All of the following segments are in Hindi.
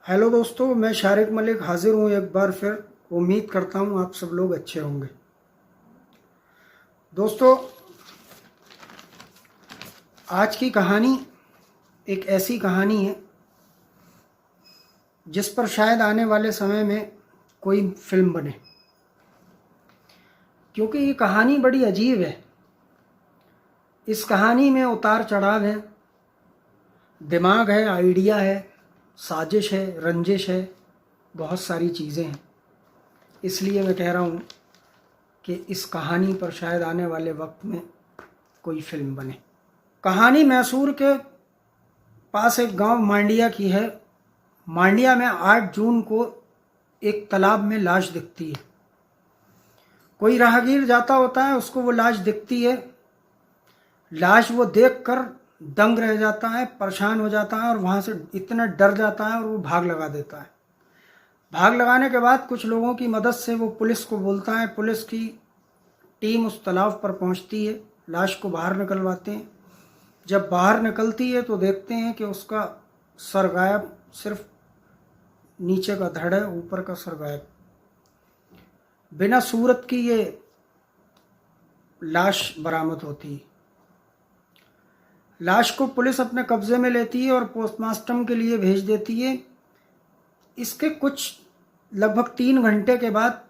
हेलो दोस्तों, मैं शारिक मलिक हाजिर हूँ एक बार फिर। उम्मीद करता हूँ आप सब लोग अच्छे होंगे। दोस्तों, आज की कहानी एक ऐसी कहानी है जिस पर शायद आने वाले समय में कोई फिल्म बने, क्योंकि ये कहानी बड़ी अजीब है। इस कहानी में उतार चढ़ाव है, दिमाग है, आइडिया है, साजिश है, रंजिश है, बहुत सारी चीज़ें हैं। इसलिए मैं कह रहा हूँ कि इस कहानी पर शायद आने वाले वक्त में कोई फिल्म बने। कहानी मैसूर के पास एक गांव मांडिया की है। मांडिया में 8 जून को एक तालाब में लाश दिखती है। कोई राहगीर जाता होता है, उसको वो लाश दिखती है। लाश वो देखकर दंग रह जाता है, परेशान हो जाता है और वहाँ से इतना डर जाता है और वो भाग लगा देता है। भाग लगाने के बाद कुछ लोगों की मदद से वो पुलिस को बोलता है। पुलिस की टीम उस तालाब पर पहुँचती है, लाश को बाहर निकलवाते हैं। जब बाहर निकलती है तो देखते हैं कि उसका सर गायब, सिर्फ नीचे का धड़ है, ऊपर का सर गायब। बिना सूरत की ये लाश बरामद होती है। लाश को पुलिस अपने कब्जे में लेती है और पोस्टमार्टम के लिए भेज देती है। इसके कुछ लगभग 3 घंटे के बाद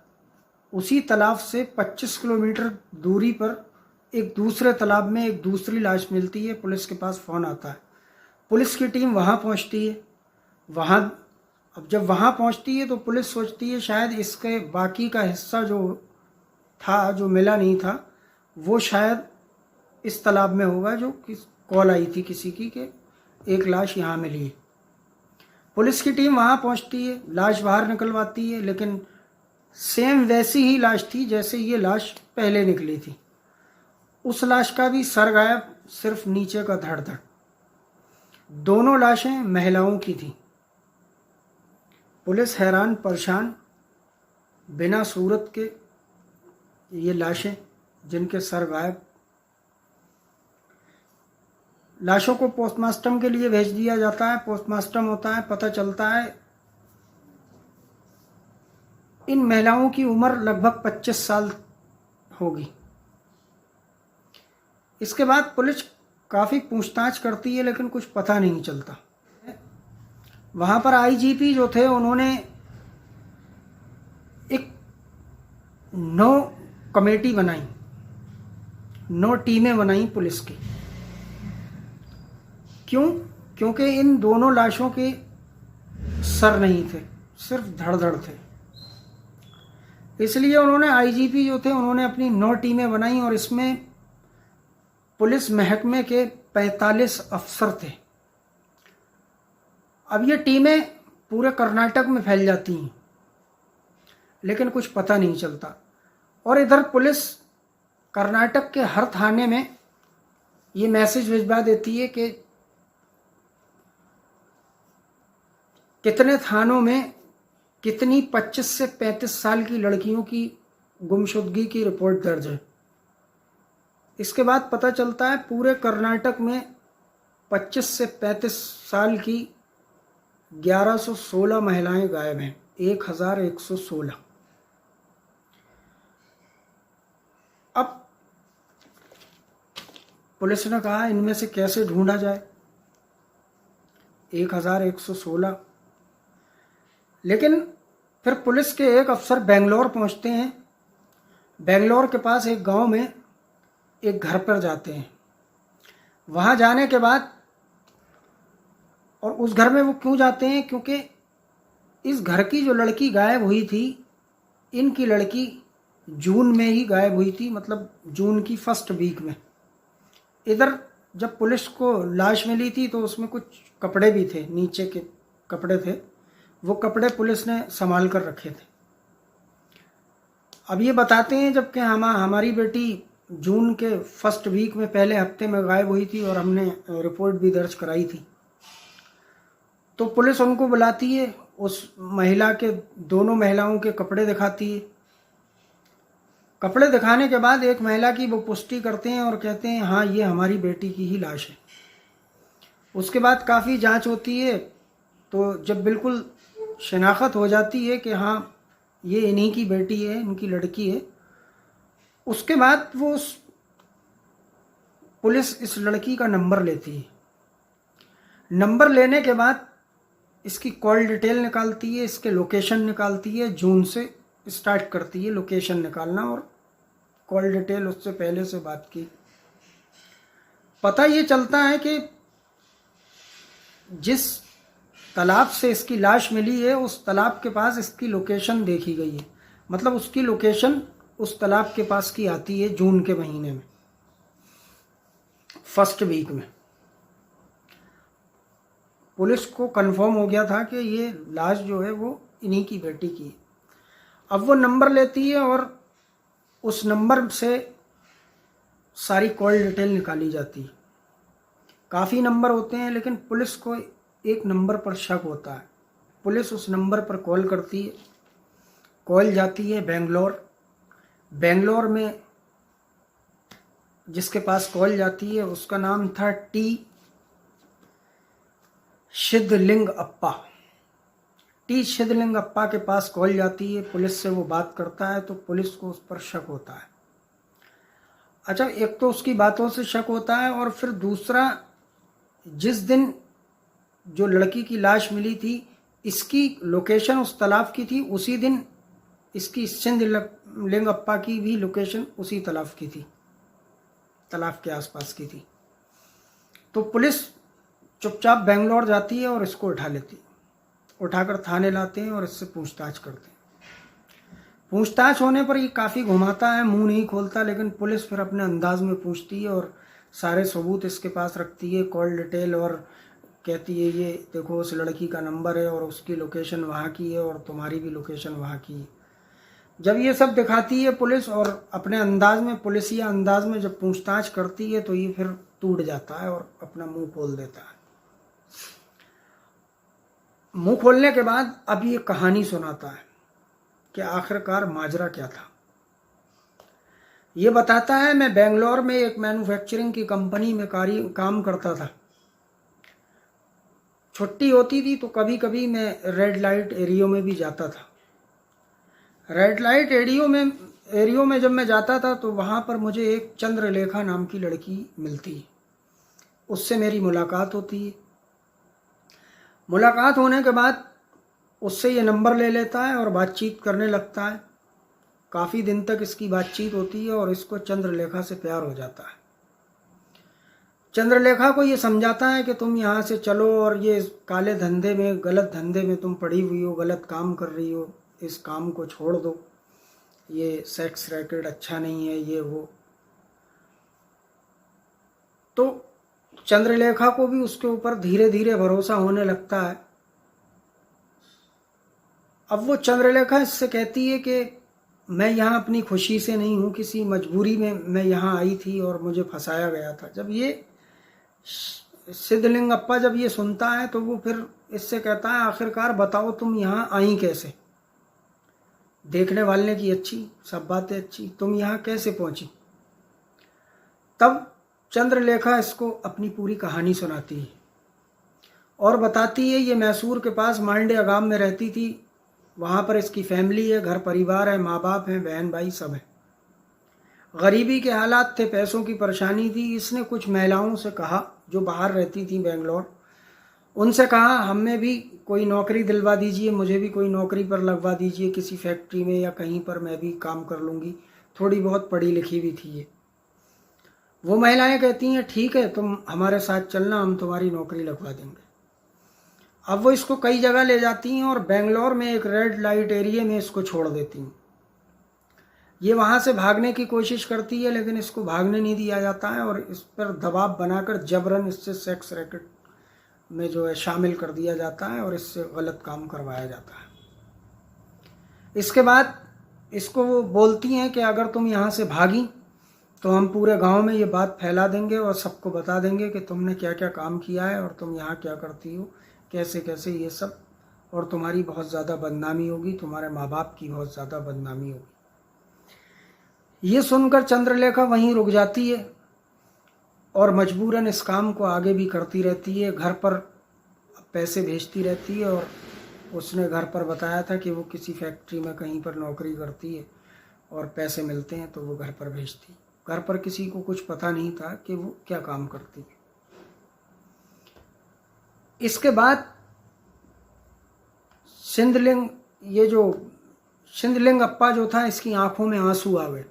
उसी तालाब से 25 किलोमीटर दूरी पर एक दूसरे तालाब में एक दूसरी लाश मिलती है। पुलिस के पास फ़ोन आता है, पुलिस की टीम वहाँ पहुँचती है। अब जब वहाँ पहुँचती है तो पुलिस सोचती है शायद इसके बाकी का हिस्सा जो था, जो मिला नहीं था, वो शायद इस तालाब में होगा। जो कॉल आई थी किसी की कि एक लाश यहाँ मिली है। पुलिस की टीम वहाँ पहुँचती है, लाश बाहर निकलवाती है, लेकिन सेम वैसी ही लाश थी जैसे ये लाश पहले निकली थी। उस लाश का भी सर गायब, सिर्फ नीचे का धड़ धड़। दोनों लाशें महिलाओं की थी। पुलिस हैरान परेशान, बिना सूरत के ये लाशें जिनके सर गायब। लाशों को पोस्टमार्टम के लिए भेज दिया जाता है। पोस्टमार्टम होता है, पता चलता है इन महिलाओं की उम्र लगभग 25 साल होगी। इसके बाद पुलिस काफ़ी पूछताछ करती है, लेकिन कुछ पता नहीं चलता। वहाँ पर आईजीपी जो थे, उन्होंने एक 9 कमेटी बनाई, 9 टीमें बनाई पुलिस की। क्यों? क्योंकि इन दोनों लाशों के सर नहीं थे, सिर्फ धड़ धड़ थे। इसलिए उन्होंने आईजीपी जो थे, उन्होंने अपनी 9 टीमें बनाई और इसमें पुलिस महकमे के 45 अफसर थे। अब ये टीमें पूरे कर्नाटक में फैल जाती हैं, लेकिन कुछ पता नहीं चलता। और इधर पुलिस कर्नाटक के हर थाने में ये मैसेज भिजवा देती है कि कितने थानों में कितनी 25 से 35 साल की लड़कियों की गुमशुदगी की रिपोर्ट दर्ज है। इसके बाद पता चलता है पूरे कर्नाटक में 25 से 35 साल की 1116 महिलाएं गायब हैं। 1116। अब पुलिस ने कहा इनमें से कैसे ढूंढा जाए 1116। लेकिन फिर पुलिस के एक अफसर बेंगलोर पहुंचते हैं। बेंगलोर के पास एक गांव में एक घर पर जाते हैं। वहां जाने के बाद, और उस घर में वो क्यों जाते हैं? क्योंकि इस घर की जो लड़की गायब हुई थी, इनकी लड़की जून में ही गायब हुई थी, मतलब जून की फर्स्ट वीक में। इधर जब पुलिस को लाश मिली थी तो उसमें कुछ कपड़े भी थे, नीचे के कपड़े थे। वो कपड़े पुलिस ने संभाल कर रखे थे। अब ये बताते हैं जबकि हमारी बेटी जून के फर्स्ट वीक में, पहले हफ्ते में गायब हुई थी और हमने रिपोर्ट भी दर्ज कराई थी। तो पुलिस उनको बुलाती है, उस महिला के, दोनों महिलाओं के कपड़े दिखाती है। कपड़े दिखाने के बाद एक महिला की वो पुष्टि करते हैं और कहते हैं हाँ, ये हमारी बेटी की ही लाश है। उसके बाद काफ़ी जांच होती है, तो जब बिल्कुल शिनाख्त हो जाती है कि हाँ ये इन्हीं की बेटी है, इनकी लड़की है, उसके बाद वो पुलिस इस लड़की का नंबर लेती है। नंबर लेने के बाद इसकी कॉल डिटेल निकालती है, इसके लोकेशन निकालती है। जून से स्टार्ट करती है लोकेशन निकालना और कॉल डिटेल उससे पहले से बात की। पता ये चलता है कि जिस तालाब से इसकी लाश मिली है उस तालाब के पास इसकी लोकेशन देखी गई है। मतलब उसकी लोकेशन उस तालाब के पास की आती है जून के महीने में, फर्स्ट वीक में। पुलिस को कंफर्म हो गया था कि ये लाश जो है वो इन्हीं की बेटी की है। अब वो नंबर लेती है और उस नंबर से सारी कॉल डिटेल निकाली जाती है। काफ़ी नंबर होते हैं लेकिन पुलिस को एक नंबर पर शक होता है। पुलिस उस नंबर पर कॉल करती है। कॉल जाती है बेंगलोर। बेंगलोर में जिसके पास कॉल जाती है उसका नाम था टी सिद्धलिंगप्पा। टी सिद्धलिंगप्पा के पास कॉल जाती है, पुलिस से वो बात करता है तो पुलिस को उस पर शक होता है। अच्छा, एक तो उसकी बातों से शक होता है और फिर दूसरा, जिस दिन जो लड़की की लाश मिली थी इसकी लोकेशन उस तालाब की थी, उसी दिन इसकी सिद्धलिंगप्पा की भी लोकेशन उसी तालाब की थी, तालाब के आसपास की थी। तो पुलिस चुपचाप बेंगलोर जाती है और इसको उठा लेती है। उठाकर थाने लाते हैं और इससे पूछताछ करते हैं। पूछताछ होने पर ये काफ़ी घुमाता है, मुंह नहीं खोलता, लेकिन पुलिस फिर अपने अंदाज में पूछती है और सारे सबूत इसके पास रखती है, कॉल डिटेल, और कहती है ये देखो उस लड़की का नंबर है और उसकी लोकेशन वहाँ की है और तुम्हारी भी लोकेशन वहाँ की है। जब ये सब दिखाती है पुलिस और अपने अंदाज में, पुलिसिया अंदाज में जब पूछताछ करती है तो ये फिर टूट जाता है और अपना मुंह खोल देता है। मुंह खोलने के बाद अब ये कहानी सुनाता है कि आखिरकार माजरा क्या था। ये बताता है, मैं बेंगलोर में एक मैन्युफैक्चरिंग की कंपनी में काम करता था। छुट्टी होती थी तो कभी कभी मैं रेड लाइट एरियो में भी जाता था। रेड लाइट एरियो में जब मैं जाता था तो वहाँ पर मुझे एक चंद्रलेखा नाम की लड़की मिलती है। उससे मेरी मुलाकात होती है। मुलाकात होने के बाद उससे ये नंबर ले लेता है और बातचीत करने लगता है। काफ़ी दिन तक इसकी बातचीत होती है और इसको चंद्रलेखा से प्यार हो जाता है। चंद्रलेखा को ये समझाता है कि तुम यहाँ से चलो और ये काले धंधे में, गलत धंधे में तुम पड़ी हुई हो, गलत काम कर रही हो, इस काम को छोड़ दो, ये सेक्स रैकेट अच्छा नहीं है, ये वो। तो चंद्रलेखा को भी उसके ऊपर धीरे धीरे भरोसा होने लगता है। अब वो चंद्रलेखा इससे कहती है कि मैं यहाँ अपनी खुशी से नहीं हूँ, किसी मजबूरी में मैं यहाँ आई थी और मुझे फंसाया गया था। जब ये सिद्धलिंगप्पा जब ये सुनता है तो वो फिर इससे कहता है, आखिरकार बताओ तुम यहाँ आई कैसे? देखने वाले की अच्छी, सब बातें अच्छी, तुम यहाँ कैसे पहुंची? तब चंद्रलेखा इसको अपनी पूरी कहानी सुनाती है और बताती है ये मैसूर के पास मांड्या गांव में रहती थी। वहाँ पर इसकी फैमिली है, घर परिवार है, माँ बाप हैं, बहन भाई सब है। गरीबी के हालात थे, पैसों की परेशानी थी। इसने कुछ महिलाओं से कहा जो बाहर रहती थी बेंगलोर, उनसे कहा हमें भी कोई नौकरी दिलवा दीजिए, मुझे भी कोई नौकरी पर लगवा दीजिए, किसी फैक्ट्री में या कहीं पर मैं भी काम कर लूँगी। थोड़ी बहुत पढ़ी लिखी भी थी ये। वो महिलाएं कहती हैं ठीक है, तुम हमारे साथ चलना, हम तुम्हारी नौकरी लगवा देंगे। अब वो इसको कई जगह ले जाती हैं और बेंगलोर में एक रेड लाइट एरिया में इसको छोड़ देती हैं। ये वहाँ से भागने की कोशिश करती है लेकिन इसको भागने नहीं दिया जाता है और इस पर दबाव बनाकर जबरन इससे सेक्स रैकेट में जो है शामिल कर दिया जाता है और इससे गलत काम करवाया जाता है। इसके बाद इसको वो बोलती हैं कि अगर तुम यहाँ से भागी तो हम पूरे गांव में ये बात फैला देंगे और सबको बता देंगे कि तुमने क्या क्या काम किया है और तुम यहाँ क्या करती हो, कैसे कैसे ये सब, और तुम्हारी बहुत ज़्यादा बदनामी होगी, तुम्हारे माँ बाप की बहुत ज़्यादा बदनामी होगी। ये सुनकर चंद्रलेखा वहीं रुक जाती है और मजबूरन इस काम को आगे भी करती रहती है। घर पर पैसे भेजती रहती है, और उसने घर पर बताया था कि वो किसी फैक्ट्री में कहीं पर नौकरी करती है और पैसे मिलते हैं तो वो घर पर भेजती। घर पर किसी को कुछ पता नहीं था कि वो क्या काम करती है। इसके बाद सिंधलिंग, ये जो सिंधलिंग अप्पा जो था, इसकी आंखों में आंसू आ गए,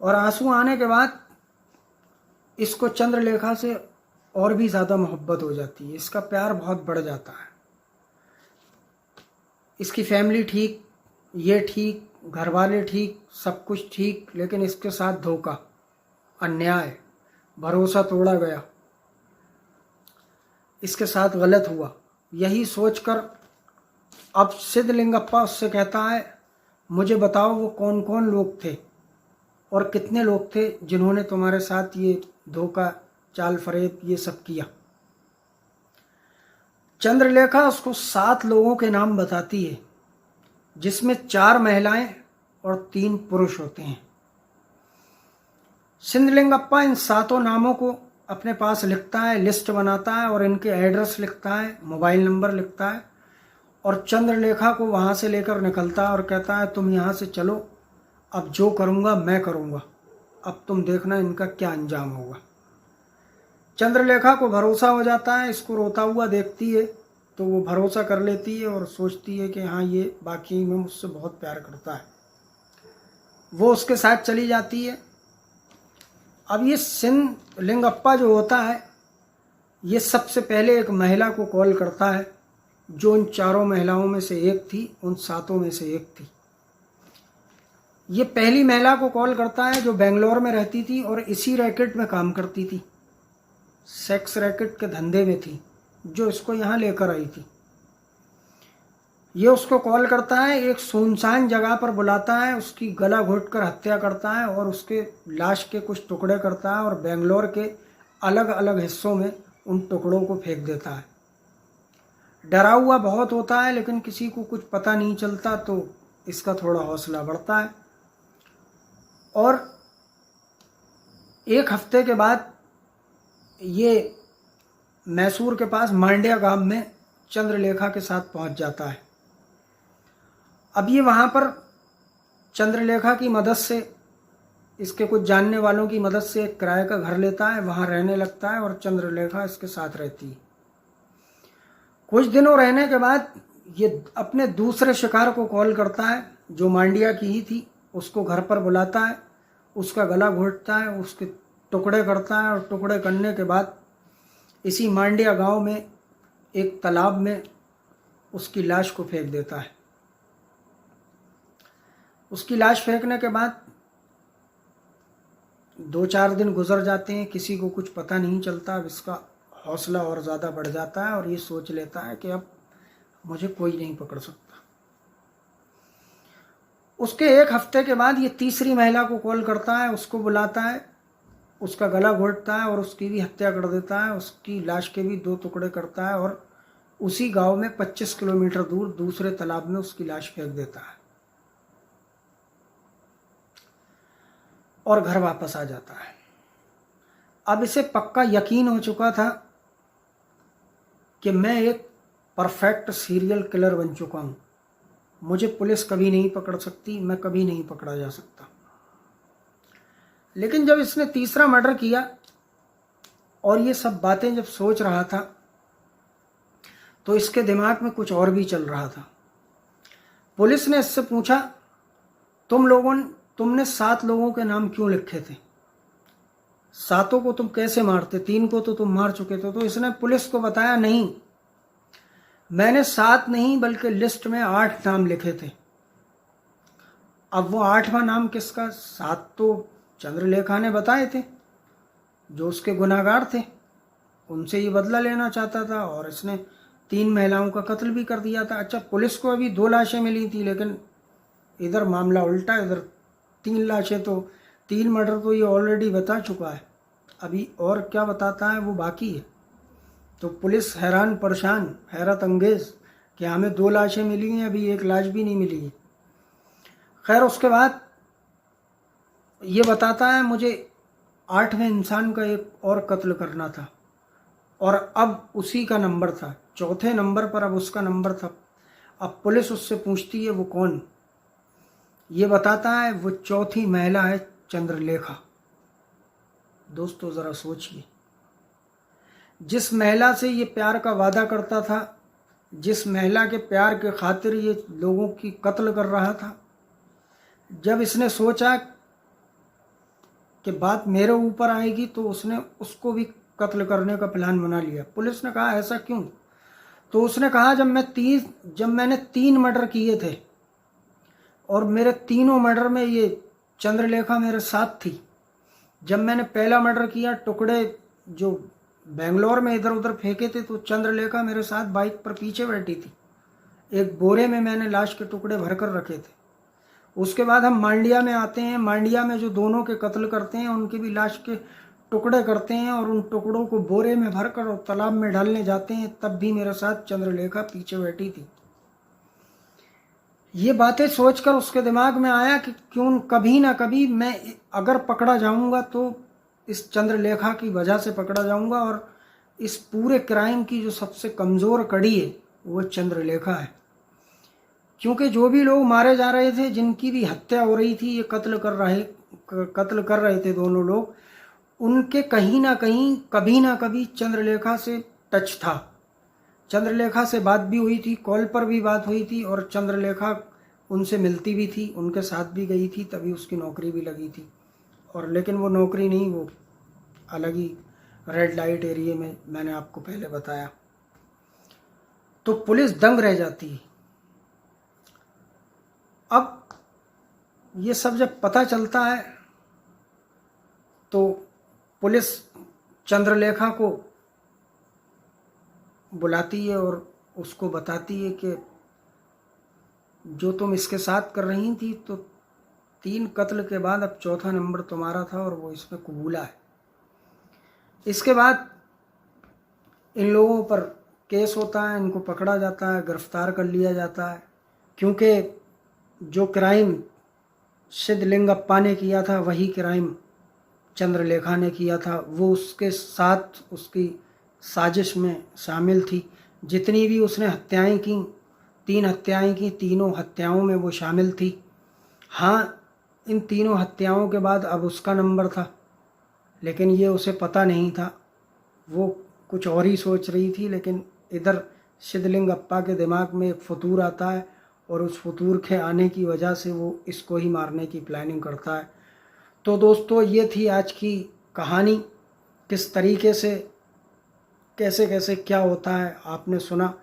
और आंसू आने के बाद इसको चंद्रलेखा से और भी ज़्यादा मोहब्बत हो जाती है। इसका प्यार बहुत बढ़ जाता है। इसकी फैमिली ठीक, ये ठीक, घर वाले ठीक, सब कुछ ठीक, लेकिन इसके साथ धोखा, अन्याय, भरोसा तोड़ा गया, इसके साथ गलत हुआ। यही सोचकर अब सिद्धलिंगप्पा उससे कहता है, मुझे बताओ वो कौन कौन लोग थे और कितने लोग थे जिन्होंने तुम्हारे साथ ये धोखा, चाल फरेब, ये सब किया। चंद्रलेखा उसको 7 लोगों के नाम बताती है, जिसमें 4 महिलाएं और 3 पुरुष होते हैं। सिंधलिंगप्पा इन 7 नामों को अपने पास लिखता है, लिस्ट बनाता है, और इनके एड्रेस लिखता है, मोबाइल नंबर लिखता है, और चंद्रलेखा को वहाँ से लेकर निकलता है और कहता है, तुम यहाँ से चलो, अब जो करूँगा मैं करूँगा, अब तुम देखना इनका क्या अंजाम होगा। चंद्रलेखा को भरोसा हो जाता है, इसको रोता हुआ देखती है तो वो भरोसा कर लेती है और सोचती है कि हाँ, ये वाकई में मुझसे बहुत प्यार करता है। वो उसके साथ चली जाती है। अब ये सिंधलिंगप्पा जो होता है, ये सबसे पहले एक महिला को कॉल करता है, जो उन 4 महिलाओं में से एक थी, उन 7 में से एक थी। ये पहली महिला को कॉल करता है जो बेंगलोर में रहती थी और इसी रैकेट में काम करती थी, सेक्स रैकेट के धंधे में थी, जो इसको यहाँ लेकर आई थी। ये उसको कॉल करता है, एक सुनसान जगह पर बुलाता है, उसकी गला घोंटकर हत्या करता है और उसके लाश के कुछ टुकड़े करता है और बेंगलोर के अलग अलग हिस्सों में उन टुकड़ों को फेंक देता है। डरा हुआ बहुत होता है, लेकिन किसी को कुछ पता नहीं चलता, तो इसका थोड़ा हौसला बढ़ता है। और 1 हफ्ते के बाद ये मैसूर के पास मांड्या गांव में चंद्रलेखा के साथ पहुंच जाता है। अब ये वहाँ पर चंद्रलेखा की मदद से, इसके कुछ जानने वालों की मदद से एक किराए का घर लेता है, वहाँ रहने लगता है और चंद्रलेखा इसके साथ रहती है। कुछ दिनों रहने के बाद ये अपने दूसरे शिकार को कॉल करता है, जो मांड्या की ही थी, उसको घर पर बुलाता है, उसका गला घोंटता है, उसके टुकड़े करता है, और टुकड़े करने के बाद इसी मांड्या गांव में एक तालाब में उसकी लाश को फेंक देता है। उसकी लाश फेंकने के बाद 2-4 दिन गुजर जाते हैं, किसी को कुछ पता नहीं चलता। अब इसका हौसला और ज़्यादा बढ़ जाता है और ये सोच लेता है कि अब मुझे कोई नहीं पकड़ सकता। उसके 1 हफ्ते के बाद ये तीसरी महिला को कॉल करता है, उसको बुलाता है, उसका गला घोंटता है और उसकी भी हत्या कर देता है, उसकी लाश के भी 2 टुकड़े करता है और उसी गांव में 25 किलोमीटर दूर दूसरे तालाब में उसकी लाश फेंक देता है और घर वापस आ जाता है। अब इसे पक्का यकीन हो चुका था कि मैं एक परफेक्ट सीरियल किलर बन चुका हूँ, मुझे पुलिस कभी नहीं पकड़ सकती, मैं कभी नहीं पकड़ा जा सकता। लेकिन जब इसने तीसरा मर्डर किया और ये सब बातें जब सोच रहा था, तो इसके दिमाग में कुछ और भी चल रहा था। पुलिस ने इससे पूछा, तुमने 7 लोगों के नाम क्यों लिखे थे? 7 को तुम कैसे मारते? 3 को तो तुम मार चुके थे। तो इसने पुलिस को बताया, नहीं, मैंने 7 नहीं बल्कि लिस्ट में 8 नाम लिखे थे। अब वो 8वां नाम किसका? 7 तो चंद्रलेखा ने बताए थे, जो उसके गुनाहगार थे, उनसे ये बदला लेना चाहता था और इसने 3 महिलाओं का कत्ल भी कर दिया था। अच्छा, पुलिस को अभी 2 लाशें मिली थी, लेकिन इधर मामला उल्टा, इधर 3 लाशें, तो 3 मर्डर तो ये ऑलरेडी बता चुका है, अभी और क्या बताता है वो बाकी है। तो पुलिस हैरान परेशान, हैरत अंगेज कि हमें 2 लाशें मिली हैं, अभी 1 लाश भी नहीं मिली है। खैर, उसके बाद ये बताता है, मुझे 8वें इंसान का एक और कत्ल करना था और अब उसी का नंबर था, चौथे नंबर पर अब उसका नंबर था। अब पुलिस उससे पूछती है वो कौन, ये बताता है वो चौथी महिला है चंद्रलेखा। दोस्तों ज़रा सोचिए, जिस महिला से ये प्यार का वादा करता था, जिस महिला के प्यार के खातिर ये लोगों की कत्ल कर रहा था, जब इसने सोचा कि बात मेरे ऊपर आएगी तो उसने उसको भी कत्ल करने का प्लान बना लिया। पुलिस ने कहा ऐसा क्यों? तो उसने कहा जब मैंने 3 मर्डर किए थे और मेरे तीनों मर्डर में ये चंद्रलेखा मेरे साथ थी। जब मैंने पहला मर्डर किया, टुकड़े जो बेंगलोर में इधर उधर फेंके थे, तो चंद्रलेखा मेरे साथ बाइक पर पीछे बैठी थी। एक बोरे में मैंने लाश के टुकड़े भरकर रखे थे। उसके बाद हम मांडिया में आते हैं। मांडिया में जो दोनों के कत्ल करते हैं उनकी भी लाश के टुकड़े करते हैं और उन टुकड़ों को बोरे में भरकर और तालाब में डालने जाते हैं, तब भी मेरे साथ चंद्रलेखा पीछे बैठी थी। ये बातें सोचकर उसके दिमाग में आया कि क्यों कभी ना कभी मैं अगर पकड़ा जाऊंगा तो इस चंद्रलेखा की वजह से पकड़ा जाऊंगा, और इस पूरे क्राइम की जो सबसे कमज़ोर कड़ी है वो चंद्रलेखा है। क्योंकि जो भी लोग मारे जा रहे थे, जिनकी भी हत्या हो रही थी, ये कत्ल कर रहे थे दोनों लोग, उनके कहीं ना कहीं कभी ना कभी चंद्रलेखा से टच था। चंद्रलेखा से बात भी हुई थी, कॉल पर भी बात हुई थी, और चंद्रलेखा उनसे मिलती भी थी, उनके साथ भी गई थी, तभी उसकी नौकरी भी लगी थी। और लेकिन वो नौकरी नहीं, वो अलग ही रेड लाइट एरिया में, मैंने आपको पहले बताया। तो पुलिस दंग रह जाती है। अब ये सब जब पता चलता है तो पुलिस चंद्रलेखा को बुलाती है और उसको बताती है कि जो तुम इसके साथ कर रही थी, तो 3 कत्ल के बाद अब चौथा नंबर तुम्हारा था और वो इसने कबूला है। इसके बाद इन लोगों पर केस होता है, इनको पकड़ा जाता है, गिरफ्तार कर लिया जाता है। क्योंकि जो क्राइम सिद्धलिंगप्पा ने किया था वही क्राइम चंद्रलेखा ने किया था। वो उसके साथ उसकी साजिश में शामिल थी। जितनी भी उसने हत्याएं की, 3 हत्याएं की, तीनों हत्याओं में वो शामिल थी। हाँ, इन तीनों हत्याओं के बाद अब उसका नंबर था, लेकिन ये उसे पता नहीं था। वो कुछ और ही सोच रही थी, लेकिन इधर सिद्धलिंगप्पा के दिमाग में एक फतूर आता है और उस फतूर के आने की वजह से वो इसको ही मारने की प्लानिंग करता है। तो दोस्तों ये थी आज की कहानी। किस तरीके से कैसे कैसे क्या होता है आपने सुना।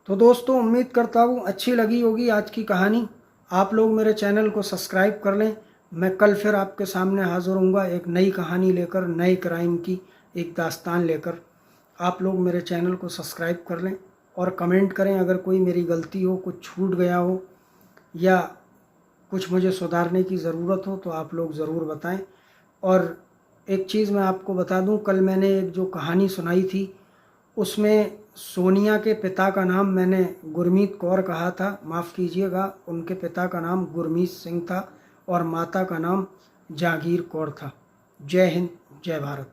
तो दोस्तों उम्मीद करता हूँ अच्छी लगी होगी आज की कहानी। आप लोग मेरे चैनल को सब्सक्राइब कर लें। मैं कल फिर आपके सामने हाज़िर होऊंगा एक नई कहानी लेकर, नए क्राइम की एक दास्तान लेकर। आप लोग मेरे चैनल को सब्सक्राइब कर लें और कमेंट करें अगर कोई मेरी गलती हो, कुछ छूट गया हो या कुछ मुझे सुधारने की ज़रूरत हो तो आप लोग ज़रूर बताएं। और एक चीज़ मैं आपको बता दूं, कल मैंने एक जो कहानी सुनाई थी उसमें सोनिया के पिता का नाम मैंने गुरमीत कौर कहा था, माफ़ कीजिएगा, उनके पिता का नाम गुरमीत सिंह था और माता का नाम जहांगीर कौर था। जय हिंद, जय भारत।